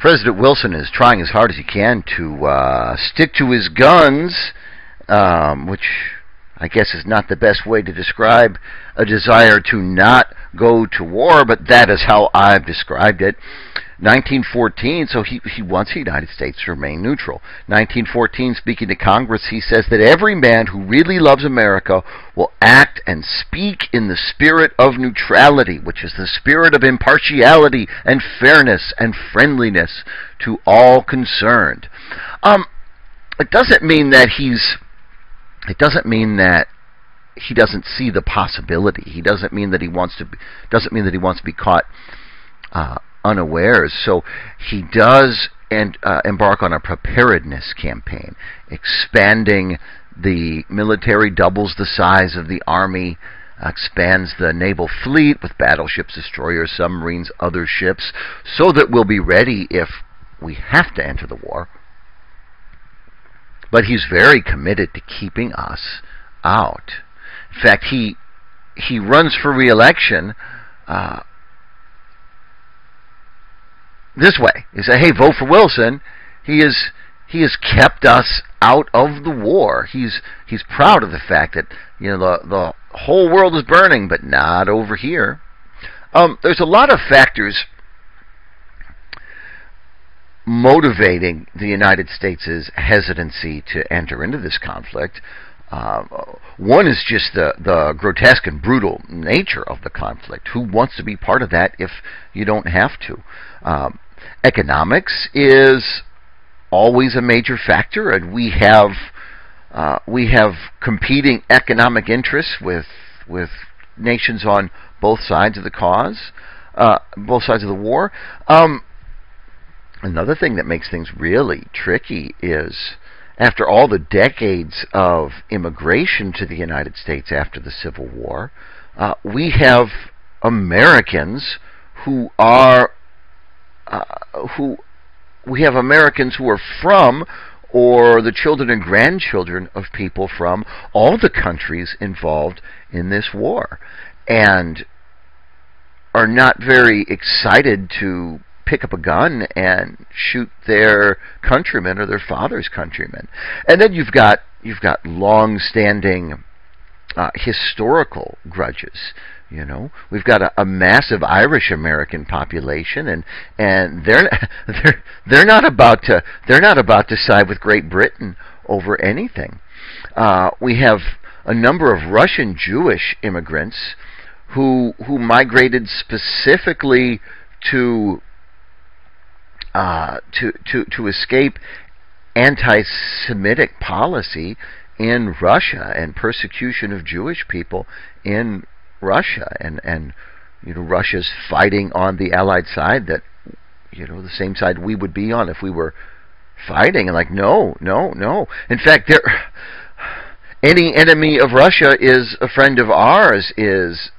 President Wilson is trying as hard as he can to stick to his guns, which I guess is not the best way to describe a desire to not go to war, but that is how I've described it. 1914, so he wants the United States to remain neutral. 1914, speaking to Congress, he says that every man who really loves America will act and speak in the spirit of neutrality, which is the spirit of impartiality and fairness and friendliness to all concerned. It doesn't mean that he doesn't see the possibility. He doesn't mean that he wants to be caught unawares. So he does embark on a preparedness campaign, expanding the military, doubles the size of the army, expands the naval fleet with battleships, destroyers, submarines, other ships, so that we'll be ready if we have to enter the war. But he's very committed to keeping us out. In fact, he runs for re-election this way. He said, "Hey, vote for Wilson. He has kept us out of the war. He's proud of the fact that the whole world is burning, but not over here." There's a lot of factors motivating the United States' hesitancy to enter into this conflict. One is just the grotesque and brutal nature of the conflict. Who wants to be part of that if you don't have to? Economics is always a major factor, and we have competing economic interests with nations on both sides of the cause, both sides of the war. Another thing that makes things really tricky is, after all the decades of immigration to the United States after the Civil War, we have Americans who are from, or the children and grandchildren of people from all the countries involved in this war, and are not very excited to pick up a gun and shoot their countrymen or their father's countrymen. And then you've got long-standing historical grudges. We've got a massive Irish American population, and they're not about to side with Great Britain over anything. We have a number of Russian Jewish immigrants who migrated specifically to escape anti-Semitic policy in Russia and persecution of Jewish people in Russia, and Russia's fighting on the Allied side, that the same side we would be on if we were fighting, and no. In fact, any enemy of Russia is a friend of ours is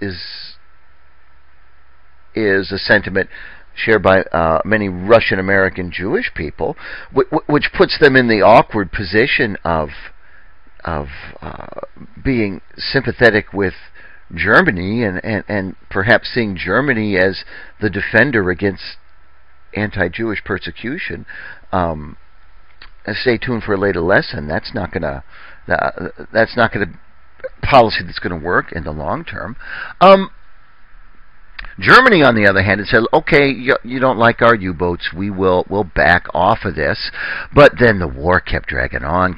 a sentiment shared by many Russian American Jewish people, which puts them in the awkward position of being sympathetic with Germany and perhaps seeing Germany as the defender against anti-Jewish persecution. Stay tuned for a later lesson. That's not going to policy that's going to work in the long term. Germany, on the other hand, had said, "Okay, you don't like our U-boats, we'll back off of this." But then the war kept dragging on,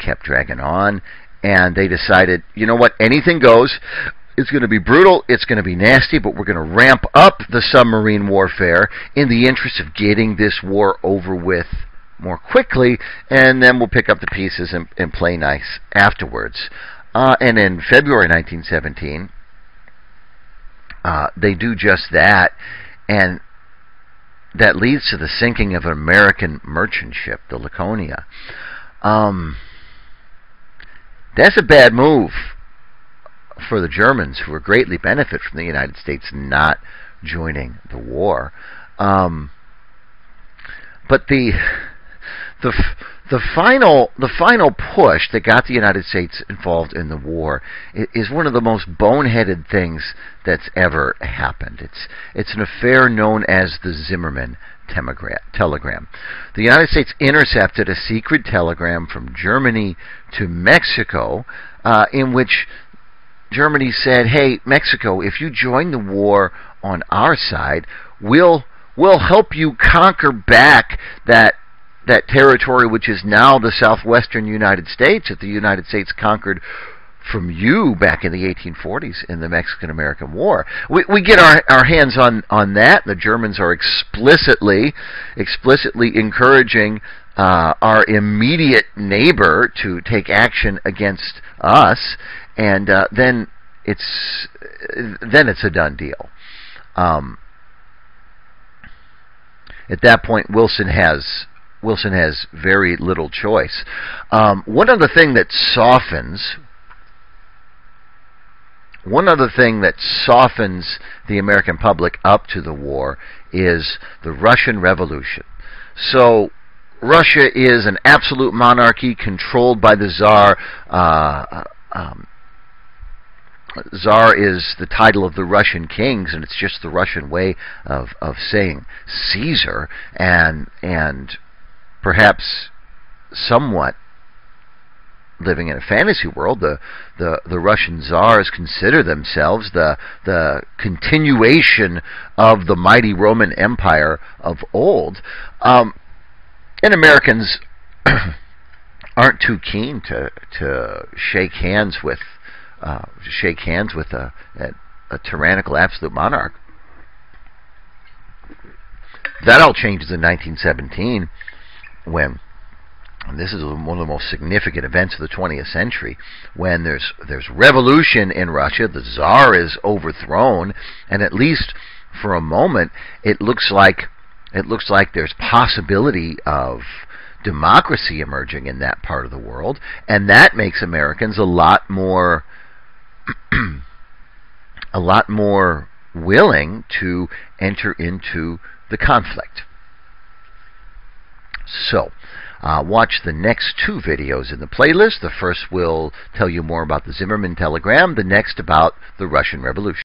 and they decided, you know what, anything goes. It's going to be brutal, it's going to be nasty, but we're going to ramp up the submarine warfare in the interest of getting this war over with more quickly, and then we'll pick up the pieces and play nice afterwards. And in February 1917, they do just that, and that leads to the sinking of an American merchant ship, the Laconia. That's a bad move for the Germans, who will greatly benefit from the United States not joining the war. But the final push that got the United States involved in the war is one of the most boneheaded things that's ever happened. It's an affair known as the Zimmermann telegram. The United States intercepted a secret telegram from Germany to Mexico, in which Germany said, "Hey, Mexico, if you join the war on our side, we'll help you conquer back that territory which is now the southwestern United States, that the United States conquered from you back in the 1840s in the Mexican-American War." We get our hands on that. The Germans are explicitly encouraging our immediate neighbor to take action against us, and then it's a done deal. At that point, Wilson has very little choice. One other thing that softens the American public up to the war is the Russian Revolution. So Russia is an absolute monarchy controlled by the Tsar. Tsar is the title of the Russian kings, and it's just the Russian way of saying Caesar, and perhaps somewhat living in a fantasy world, the Russian Tsars consider themselves the continuation of the mighty Roman Empire of old, and Americans aren't too keen to shake hands with a tyrannical absolute monarch. That all changes in 1917, when, and this is one of the most significant events of the 20th century, when there's revolution in Russia. The Tsar is overthrown, and at least for a moment, it looks like there's possibility of democracy emerging in that part of the world, and that makes Americans a lot more willing to enter into the conflict. So, watch the next two videos in the playlist. The first will tell you more about the Zimmermann telegram, the next about the Russian Revolution.